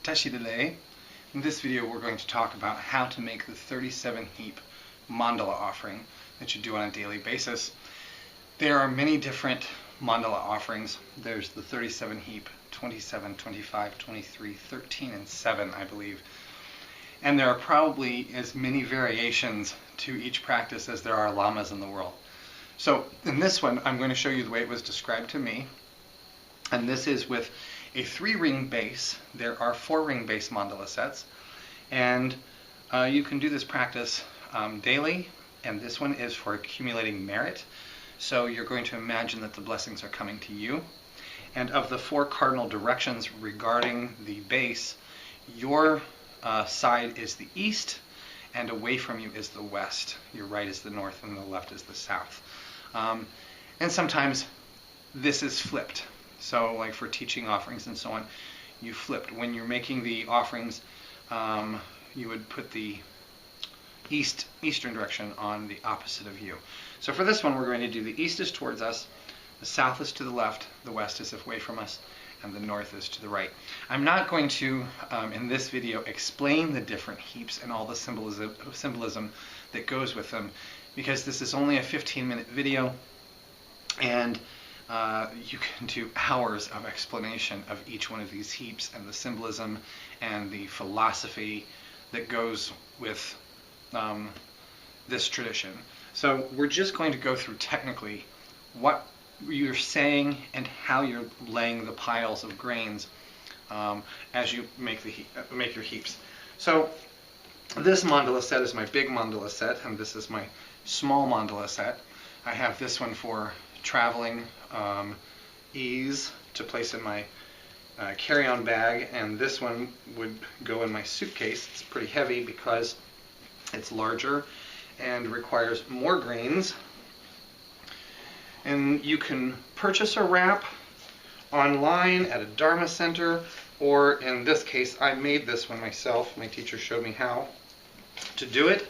Today. In this video we're going to talk about how to make the 37 heap mandala offering that you do on a daily basis. There are many different mandala offerings. There's the 37 heap, 27, 25, 23, 13, and 7, I believe. And there are probably as many variations to each practice as there are lamas in the world. So in this one I'm going to show you the way it was described to me. And this is with a 3-ring base. There are 4-ring base mandala sets, and you can do this practice daily, and this one is for accumulating merit. So you're going to imagine that the blessings are coming to you. And of the 4 cardinal directions regarding the base, your side is the east, and away from you is the west. Your right is the north, and the left is the south. And sometimes this is flipped. So like for teaching offerings and so on, you flipped. When you're making the offerings, you would put the eastern direction on the opposite of you. So for this one, we're going to do the east is towards us, the south is to the left, the west is away from us, and the north is to the right. I'm not going to, in this video, explain the different heaps and all the symbolism that goes with them, because this is only a 15-minute video, and you can do hours of explanation of each one of these heaps and the symbolism and the philosophy that goes with this tradition. So we're just going to go through technically what you're saying and how you're laying the piles of grains as you make your heaps. So this mandala set is my big mandala set, and this is my small mandala set. I have this one for traveling ease to place in my carry-on bag, and this one would go in my suitcase. It's pretty heavy because it's larger and requires more grains. And you can purchase a wrap online at a Dharma center, or in this case I made this one myself. My teacher showed me how to do it,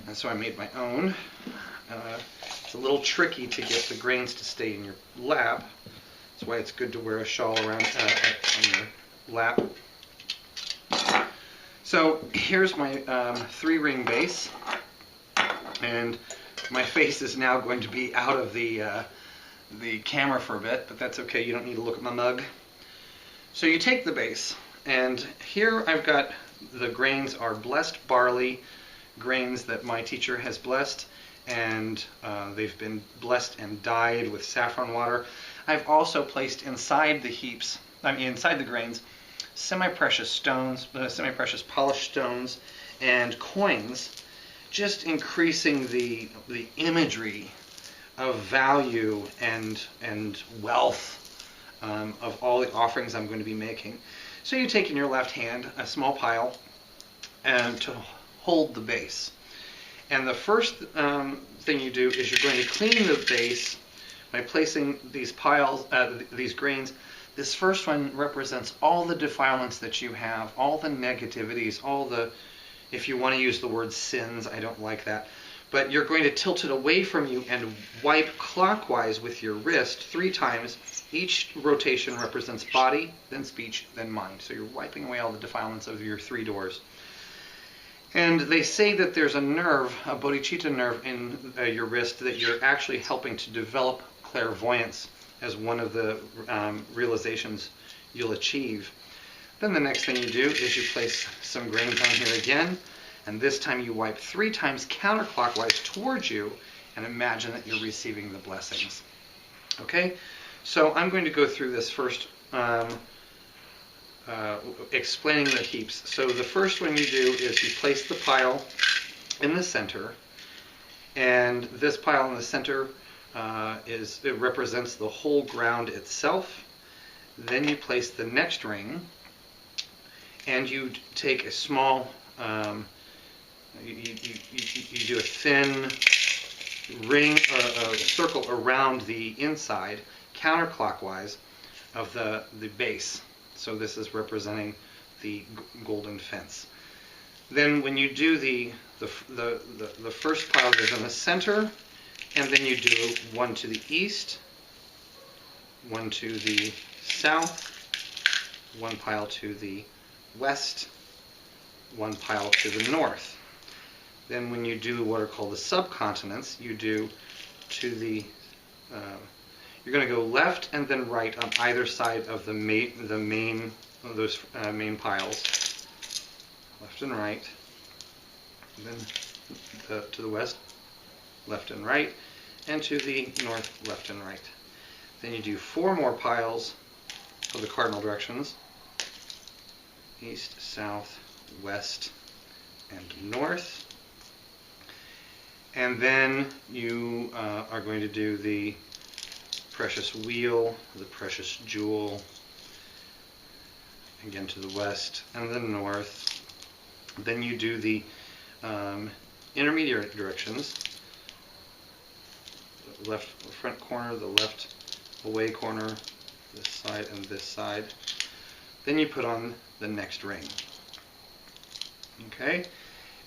and so I made my own. It's a little tricky to get the grains to stay in your lap. That's why it's good to wear a shawl around on your lap. So here's my 3-ring base, and my face is now going to be out of the camera for a bit, but that's okay. You don't need to look at my mug. So you take the base, and here I've got the grains are blessed barley grains that my teacher has blessed, and they've been blessed and dyed with saffron water. I've also placed inside the heaps, inside the grains, semi-precious stones, semi-precious polished stones, and coins, just increasing the imagery of value and wealth of all the offerings I'm going to be making. So you take in your left hand a small pile and to hold the base. And the first thing you do is you're going to clean the base by placing these piles, these grains. This first one represents all the defilements that you have, all the negativities, all the, if you want to use the word sins, I don't like that. But you're going to tilt it away from you and wipe clockwise with your wrist 3 times. Each rotation represents body, then speech, then mind. So you're wiping away all the defilements of your 3 doors. And they say that there's a nerve, a bodhicitta nerve in your wrist, that you're actually helping to develop clairvoyance as one of the realizations you'll achieve. Then the next thing you do is you place some grains on here again, and this time you wipe 3 times counterclockwise towards you and imagine that you're receiving the blessings. Okay, so I'm going to go through this first explaining the heaps. So the first one you do is you place the pile in the center, and this pile in the center it represents the whole ground itself. Then you place the next ring, and you take a small, you do a thin ring, a circle around the inside, counterclockwise of the base. So this is representing the golden fence. Then when you do the first pile goes in the center, and then you do one to the east, one to the south, one pile to the west, 1 pile to the north. Then when you do what are called the subcontinents, you do to the, you're going to go left and then right on either side of the main piles. Left and right. And then to the west, left and right, and to the north, left and right. Then you do 4 more piles of the cardinal directions: east, south, west, and north. And then you are going to do the precious wheel, the precious jewel, again to the west and the north. Then you do the intermediate directions: the left front corner, the left away corner, this side and this side. Then you put on the next ring. Okay,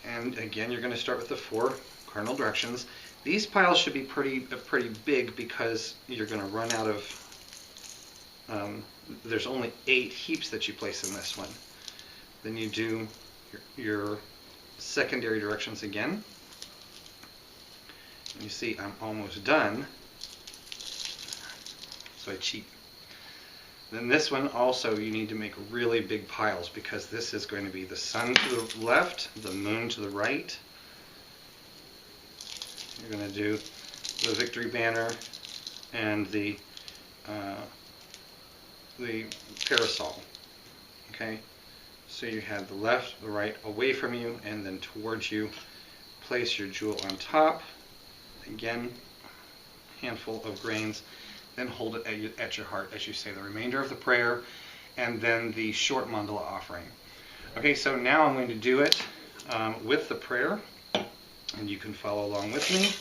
and again you're going to start with the 4 cardinal directions. These piles should be pretty big because you're going to run out of, there's only 8 heaps that you place in this one. Then you do your secondary directions again. And you see I'm almost done, so I cheat. Then this one also you need to make really big piles because this is going to be the sun to the left, the moon to the right. You're going to do the victory banner and the parasol. Okay, so you have the left, the right away from you, and then towards you. Place your jewel on top. Again, handful of grains. Then hold it at your heart as you say the remainder of the prayer, and then the short mandala offering. Okay, so now I'm going to do it with the prayer, and you can follow along with me.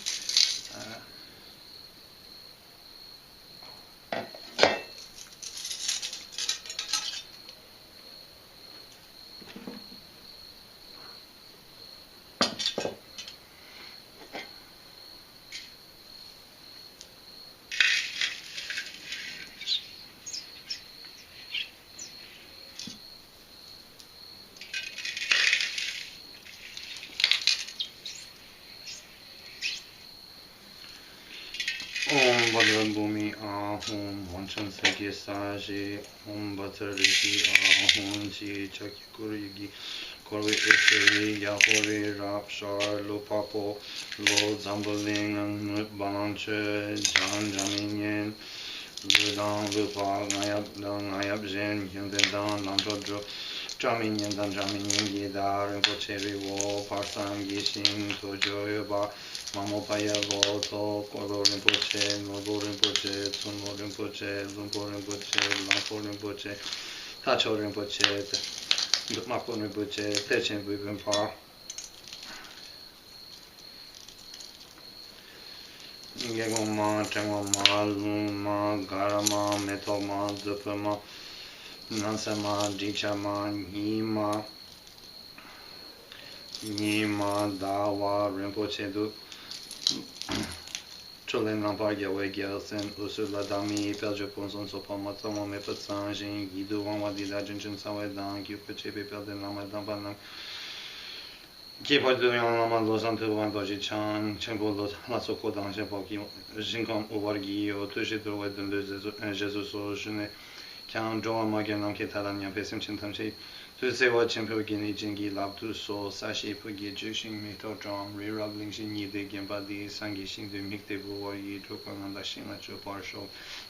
Om Bhagavad Bhumi Ahum Vanchan Sagi Saji Om Bhatar Rishi Ahum Ji Chaki Kuru Yugi Korwe Eseri Yahore Rap Shar Lo Papo Lo Zambaling and Balanche Jan Jaminyen Ludang Lupa Ngayab Zen Yundan Lantodro Jaminyen Dan Jaminyen Gidar and Pocheri Wo Parsan Gishin Tojo Ba Mamopaya Loto, Koro Rinpoche, Nobo Rinpoche, Tsuno Rinpoche, Lumpo Rinpoche, Lampo Rinpoche, Tacho Rinpoche, Mapo Rinpoche, Techen Bibimpa, Yegoma, Tengoma, Luma, Garama, Metoma, Zupama, Nansama, Dichama, Nima, Dawa, Rinpoche, Cholen Lampar Yawe Gyelsen, Ursula Dami, Peljo Ponson Sopama, Tomo Mepatsan, Jin, Gidu, Wamwadida, Jinshin Sawedan, Gyupache, Pelden Lamadan Panam, Kipa Duyan Lama Losantu, Wandoji Chan, Chembo Lasoko Dan Shepoki, Jinkom Uwargi, or Tushito Wedun Jesus or June, Count Joa Maganam Ketalania, Pesim Chintamchi. To say what Chimpo Guinea Jingi Lab to So Sashi Pugi Jushin Mito Drum, Rerubbling Shin Yide Gimbadi, Sangi Shin de Miktebu or Yi Drukananda Shinlacho Partial,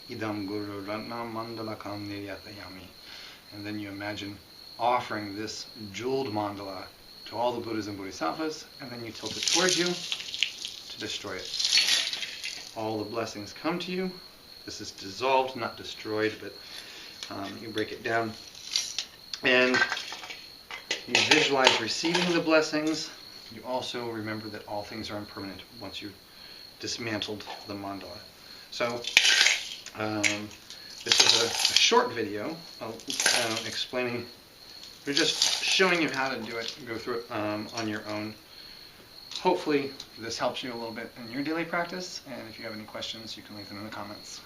Idam Guru Ratna Mandala Kam Niryatayami. And then you imagine offering this jeweled mandala to all the Buddhas and Bodhisattvas, and then you tilt it towards you to destroy it. All the blessings come to you. This is dissolved, not destroyed, but you break it down. And you visualize receiving the blessings. You also remember that all things are impermanent once you've dismantled the mandala. So this is a short video explaining, we're just showing you how to do it, go through it on your own. Hopefully this helps you a little bit in your daily practice, and if you have any questions you can leave them in the comments.